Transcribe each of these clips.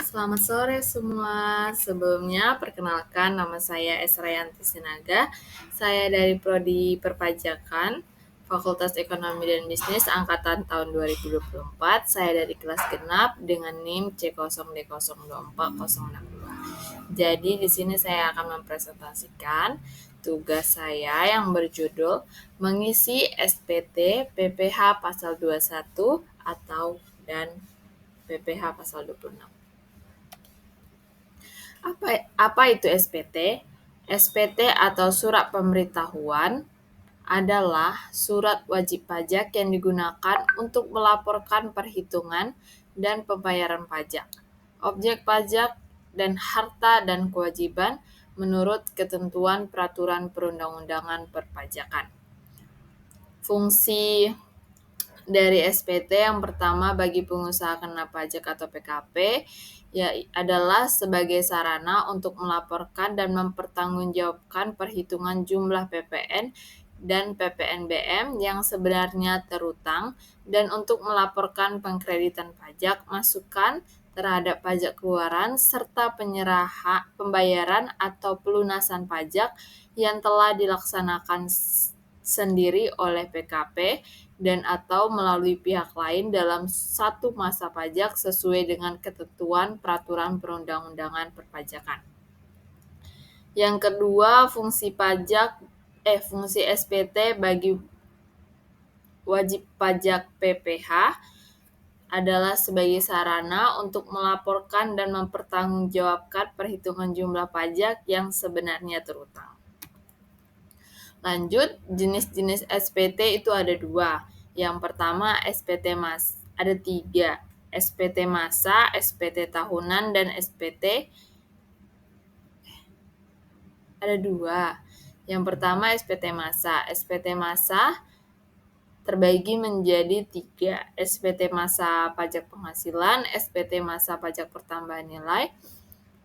Selamat sore semua. Sebelumnya, perkenalkan nama saya Esrayanti Sinaga. Saya dari Prodi Perpajakan, Fakultas Ekonomi dan Bisnis angkatan tahun 2024. Saya dari kelas genap dengan NIM C0D02406. Jadi di sini saya akan mempresentasikan tugas saya yang berjudul mengisi SPT PPH pasal 21 atau dan PPH pasal 26. Apa itu SPT? SPT atau Surat Pemberitahuan adalah surat wajib pajak yang digunakan untuk melaporkan perhitungan dan pembayaran pajak, objek pajak, dan harta dan kewajiban menurut ketentuan peraturan perundang-undangan perpajakan. Fungsi dari SPT yang pertama bagi pengusaha kena pajak atau PKP adalah sebagai sarana untuk melaporkan dan mempertanggungjawabkan perhitungan jumlah PPN dan PPNBM yang sebenarnya terutang dan untuk melaporkan pengkreditan pajak masukan terhadap pajak keluaran serta pembayaran atau pelunasan pajak yang telah dilaksanakan sendiri oleh PKP dan atau melalui pihak lain dalam satu masa pajak sesuai dengan ketentuan peraturan perundang-undangan perpajakan. Yang kedua, fungsi SPT bagi wajib pajak PPH adalah sebagai sarana untuk melaporkan dan mempertanggungjawabkan perhitungan jumlah pajak yang sebenarnya terutang. Lanjut, jenis-jenis SPT itu ada 2. Yang pertama ada 3. SPT masa, SPT tahunan, dan ada 2. Yang pertama SPT masa. SPT masa terbagi menjadi 3. SPT masa pajak penghasilan, SPT masa pajak pertambahan nilai,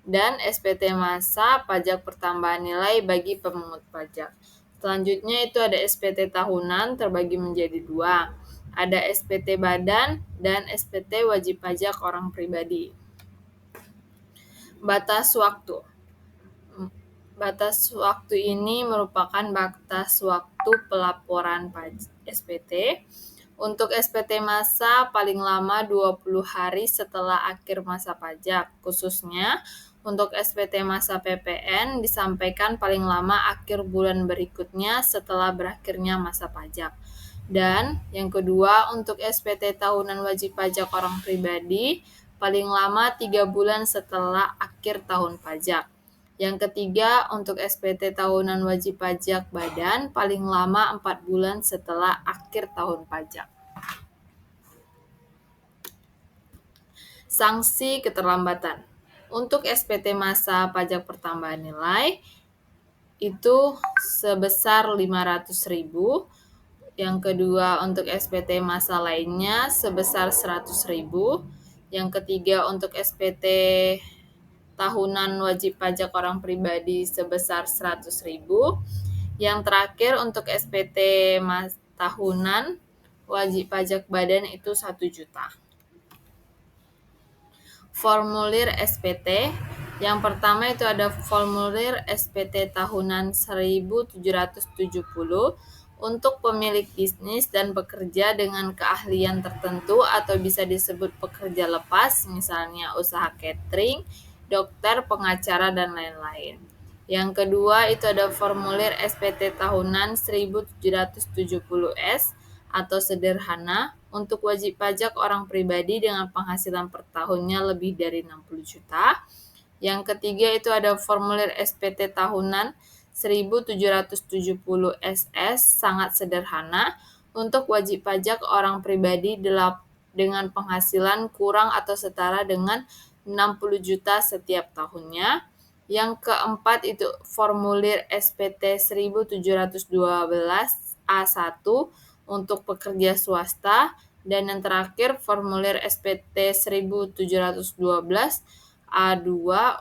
dan SPT masa pajak pertambahan nilai bagi pemungut pajak. Selanjutnya itu ada SPT tahunan terbagi menjadi 2. Ada SPT badan dan SPT wajib pajak orang pribadi. Batas waktu. Batas waktu ini merupakan batas waktu pelaporan SPT. Untuk SPT masa paling lama 20 hari setelah akhir masa pajak. Khususnya untuk SPT masa PPN disampaikan paling lama akhir bulan berikutnya setelah berakhirnya masa pajak. Dan yang kedua, untuk SPT tahunan wajib pajak orang pribadi paling lama 3 bulan setelah akhir tahun pajak. Yang ketiga, untuk SPT tahunan wajib pajak badan paling lama 4 bulan setelah akhir tahun pajak. Sanksi keterlambatan. Untuk SPT masa pajak pertambahan nilai itu sebesar 500.000. Yang kedua, untuk SPT masa lainnya sebesar 100.000. Yang ketiga, untuk SPT tahunan wajib pajak orang pribadi sebesar 100.000. Yang terakhir untuk SPT tahunan wajib pajak badan itu 1 juta. Formulir SPT. Yang pertama itu ada formulir SPT tahunan 1770 untuk pemilik bisnis dan pekerja dengan keahlian tertentu atau bisa disebut pekerja lepas, misalnya usaha catering, dokter, pengacara, dan lain-lain. Yang kedua itu ada formulir SPT tahunan 1770S atau sederhana untuk wajib pajak orang pribadi dengan penghasilan per tahunnya lebih dari 60 juta. Yang ketiga itu ada formulir SPT tahunan 1770 SS sangat sederhana untuk wajib pajak orang pribadi dengan penghasilan kurang atau setara dengan 60 juta setiap tahunnya. Yang keempat itu formulir SPT 1712 A1 untuk pekerja swasta, dan yang terakhir formulir SPT 1712 A2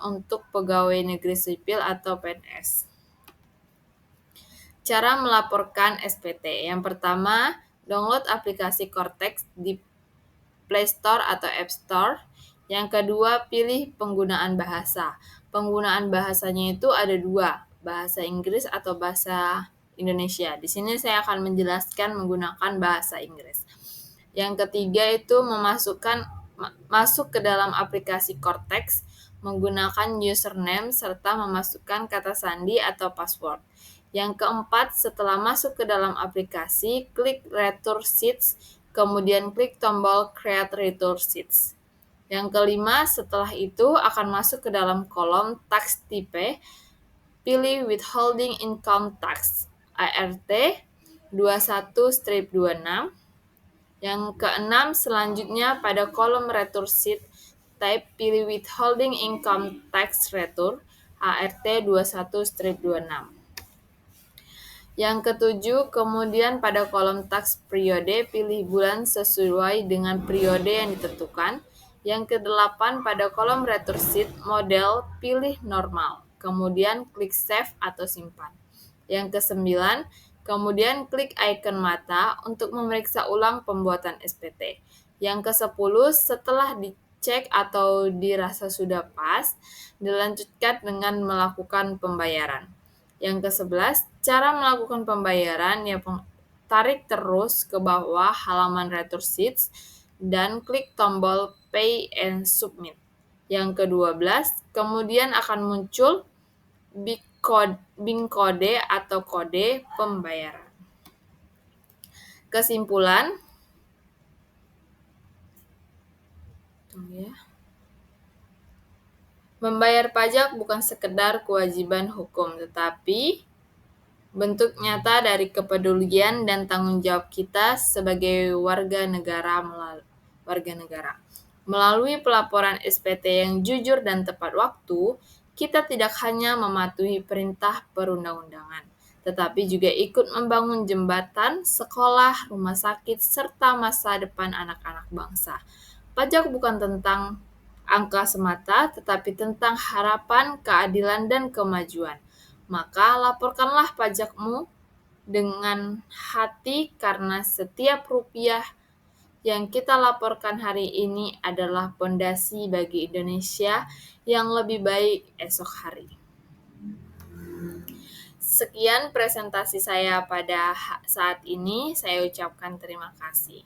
untuk pegawai negeri sipil atau PNS. Cara melaporkan SPT. Yang pertama, download aplikasi Cortex di Play Store atau App Store. Yang kedua, pilih penggunaan bahasa. Penggunaan bahasanya itu ada dua, bahasa Inggris atau bahasa Indonesia. Di sini saya akan menjelaskan menggunakan bahasa Inggris. Yang ketiga itu masuk ke dalam aplikasi Cortex menggunakan username serta memasukkan kata sandi atau password. Yang keempat, setelah masuk ke dalam aplikasi, klik Return Sheets, kemudian klik tombol Create Return Sheets. Yang kelima, setelah itu akan masuk ke dalam kolom tax type, pilih Withholding Income Tax (ART 21-26). Yang keenam, selanjutnya pada kolom Return Sheet, type pilih Withholding Income Tax Return (ART 21-26). Yang ketujuh, kemudian pada kolom tax periode, pilih bulan sesuai dengan periode yang ditentukan. Yang kedelapan, pada kolom return sheet model, pilih normal. Kemudian klik save atau simpan. Yang kesembilan, kemudian klik icon mata untuk memeriksa ulang pembuatan SPT. Yang kesepuluh, setelah dicek atau dirasa sudah pas, dilanjutkan dengan melakukan pembayaran. Yang ke-11, cara melakukan pembayaran, ya tarik terus ke bawah halaman Return Sheets dan klik tombol Pay and Submit. Yang ke-12, kemudian akan muncul BIN kode atau kode pembayaran. Kesimpulan, membayar pajak bukan sekedar kewajiban hukum, tetapi bentuk nyata dari kepedulian dan tanggung jawab kita sebagai warga negara. Melalui pelaporan SPT yang jujur dan tepat waktu, kita tidak hanya mematuhi perintah perundang-undangan, tetapi juga ikut membangun jembatan, sekolah, rumah sakit, serta masa depan anak-anak bangsa. Pajak bukan tentang angka semata, tetapi tentang harapan, keadilan, dan kemajuan. Maka laporkanlah pajakmu dengan hati, karena setiap rupiah yang kita laporkan hari ini adalah pondasi bagi Indonesia yang lebih baik esok hari. Sekian presentasi saya pada saat ini. Saya ucapkan terima kasih.